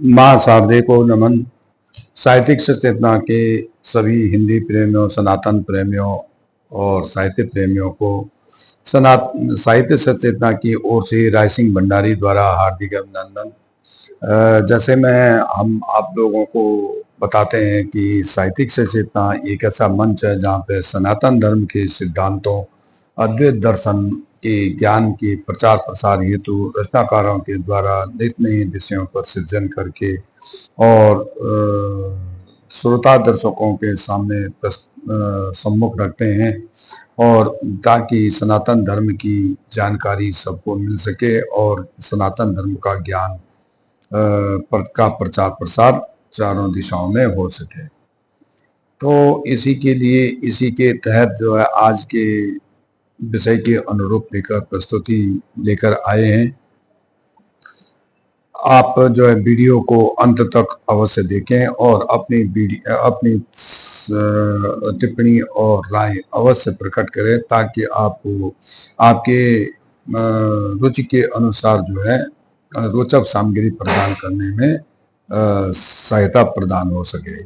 माँ शारदे को नमन। साहित्यिक सचेतना के सभी हिंदी प्रेमियों, सनातन प्रेमियों और साहित्य प्रेमियों को साहित्य सचेतना की ओर से राय सिंह भंडारी द्वारा हार्दिक अभिनंदन। जैसे हम आप लोगों को बताते हैं कि साहित्यिक सचेतना एक ऐसा मंच है जहाँ पे सनातन धर्म के सिद्धांतों, अद्वैत दर्शन के ज्ञान के प्रचार प्रसार हेतु रचनाकारों के द्वारा नित नए विषयों पर सृजन करके और श्रोता दर्शकों के सामने सम्मुख रखते हैं, और ताकि सनातन धर्म की जानकारी सबको मिल सके और सनातन धर्म का ज्ञान का प्रचार प्रसार चारों दिशाओं में हो सके। तो इसी के लिए, इसी के तहत जो है आज के विषय के अनुरूप लेकर प्रस्तुति लेकर आए हैं। आप जो है वीडियो को अंत तक अवश्य देखें और अपनी टिप्पणी और राय अवश्य प्रकट करें, ताकि आपको आपके रुचि के अनुसार जो है रोचक सामग्री प्रदान करने में सहायता प्रदान हो सके।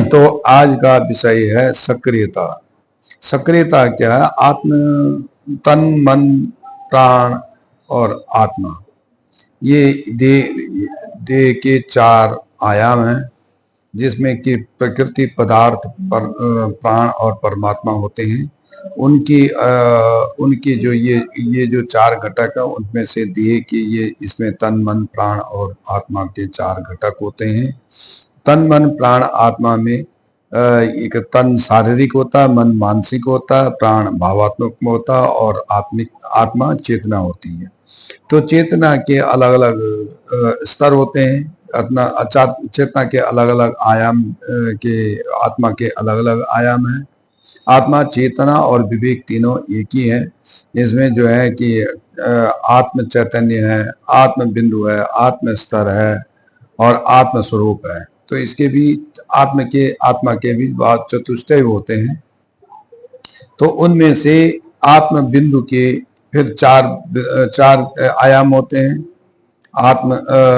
तो आज का विषय है सक्रियता। सक्रियता क्या है? तन, मन, प्राण और आत्मा, ये देह के चार आयाम हैं, जिसमें कि प्रकृति, पदार्थ, प्राण और परमात्मा होते हैं। उनकी जो ये जो चार घटक है, उनमें से देह के ये इसमें तन, मन, प्राण और आत्मा के चार घटक होते हैं। तन, मन, प्राण, आत्मा में एक तन शारीरिक होता है, मन मानसिक होता है, प्राण भावात्मक होता है और आत्मा चेतना होती है। तो चेतना के अलग अलग स्तर होते हैं। चेतना के अलग अलग आयाम के आत्मा के अलग अलग आयाम हैं। आत्मा, चेतना और विवेक तीनों एक ही है। इसमें जो है कि आत्म चैतन्य है, आत्म बिंदु है, आत्म स्तर है और आत्म स्वरूप है। तो इसके भी आत्मा के भी बहुत चतुष्टय होते हैं। तो उनमें से आत्म बिंदु के फिर चार आयाम होते हैं।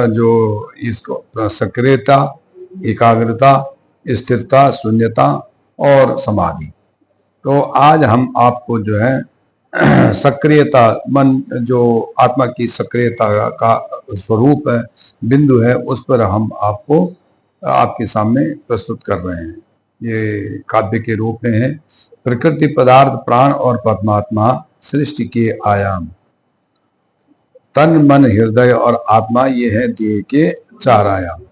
जो इसको सक्रियता, एकाग्रता, स्थिरता, शून्यता और समाधि। तो आज हम आपको जो है सक्रियता, मन जो आत्मा की सक्रियता का स्वरूप है, बिंदु है, उस पर हम आपको आपके सामने प्रस्तुत कर रहे हैं। ये काव्य के रूप में है। प्रकृति, पदार्थ, प्राण और परमात्मा सृष्टि के आयाम। तन, मन, हृदय और आत्मा, ये है देह के चार आयाम।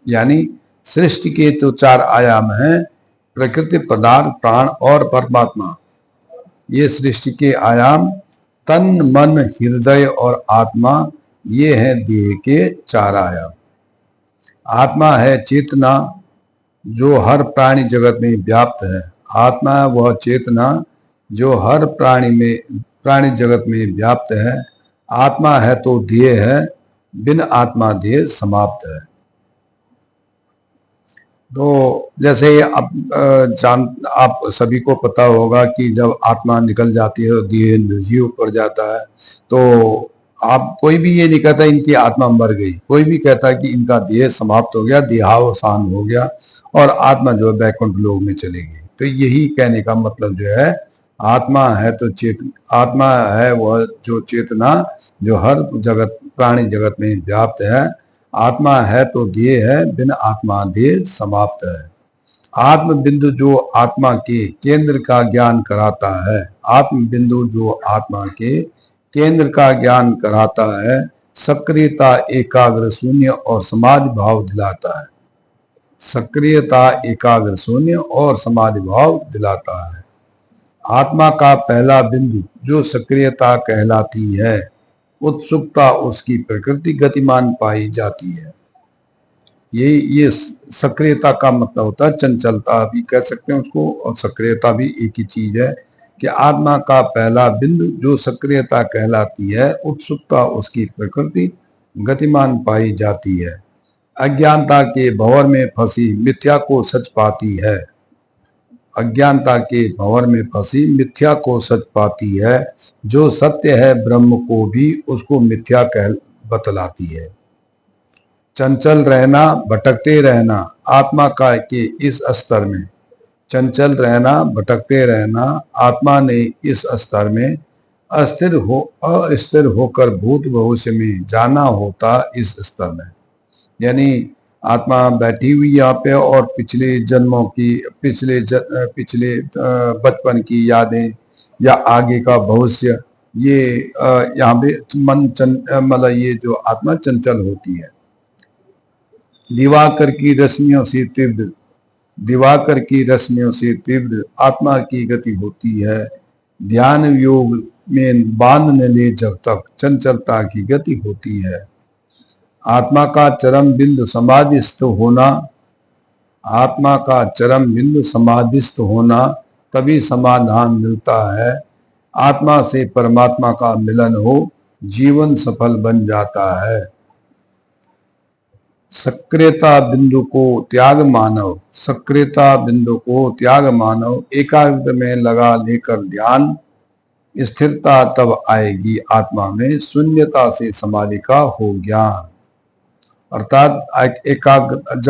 यानी सृष्टि के तो चार आयाम हैं, प्रकृति, पदार्थ, प्राण और परमात्मा। ये सृष्टि के आयाम। तन, मन, हृदय और आत्मा, ये है देह के चार आयाम। आत्मा है चेतना जो हर प्राणी जगत में व्याप्त है। आत्मा है वह चेतना जो हर प्राणी जगत में व्याप्त है। आत्मा है तो देह है, बिन आत्मा देह समाप्त है। तो जैसे आप सभी को पता होगा कि जब आत्मा निकल जाती है तो देह निर्जीव पड़ जाता है। तो आप कोई भी ये नहीं कहता इनकी आत्मा मर गई, कोई भी कहता है कि इनका देह समाप्त हो गया, देहावसान हो गया और आत्मा जो है वैकुंठ लोक में चली गई। तो यही कहने का मतलब जो है, आत्मा है तो आत्मा है वह जो चेतना जो हर प्राणी जगत में व्याप्त है। आत्मा है तो देह है, बिन आत्मा देह समाप्त है। आत्म बिंदु जो आत्मा के केंद्र का ज्ञान कराता है। आत्म बिंदु जो आत्मा के केंद्र का ज्ञान कराता है। सक्रियता, एकाग्र, शून्य और समाधि भाव दिलाता है। सक्रियता, एकाग्र, शून्य और समाधि भाव दिलाता है। आत्मा का पहला बिंदु जो सक्रियता कहलाती है। उत्सुकता उसकी प्रकृति गतिमान पाई जाती है। ये सक्रियता का मतलब होता है, चंचलता भी कह सकते हैं उसको, और सक्रियता भी एक ही चीज है कि आत्मा का पहला बिंदु जो सक्रियता कहलाती है। उत्सुकता उसकी प्रकृति गतिमान पाई जाती है। अज्ञानता के भंवर में फंसी मिथ्या को सच पाती है। अज्ञानता के भंवर में फंसी मिथ्या को सच पाती है। जो सत्य है ब्रह्म को भी उसको मिथ्या कह बतलाती है। चंचल रहना, भटकते रहना, आत्मा का के इस स्तर में, चंचल रहना, भटकते रहना, आत्मा ने इस स्तर में अस्थिर होकर भूत भविष्य में जाना होता इस स्तर में। यानी आत्मा बैठी हुई यहाँ पे और पिछले जन्मों की, पिछले बचपन की यादें या आगे का भविष्य, ये यहाँ पे मतलब ये जो आत्मा चंचल होती है। दिवाकर की रश्मियों से तीव्र, दिवाकर की रश्मियों से तीव्र आत्मा की गति होती है। ध्यान योग में बांध न ले जब तक चंचलता की गति होती है। आत्मा का चरम बिंदु समाधिस्थ होना, आत्मा का चरम बिंदु समाधिस्थ होना, तभी समाधान मिलता है। आत्मा से परमात्मा का मिलन हो, जीवन सफल बन जाता है। सक्रियता बिंदु को त्याग मानव, सक्रियता बिंदु को त्याग मानव, एकाग्र में लगा लेकर ध्यान, स्थिरता तब आएगी आत्मा में, शून्यता से समाधि का हो ज्ञान। अर्थात एकाग्र,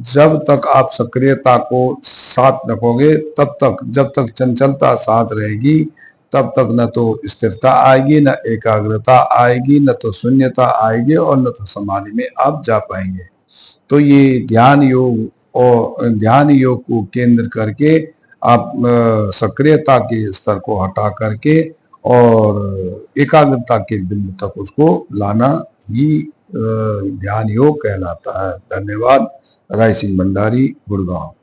जब तक आप सक्रियता को साथ रखोगे, तब तक, जब तक चंचलता साथ रहेगी, तब तक न तो स्थिरता आएगी, न एकाग्रता आएगी, न तो शून्यता आएगी और न तो समाधि में आप जा पाएंगे। तो ये ध्यान योग, और ध्यान योग को केंद्र करके आप सक्रियता के स्तर को हटा करके और एकाग्रता के बिंदु तक उसको लाना ही ध्यान योग कहलाता है। धन्यवाद। राय सिंह भंडारी, गुड़गांव।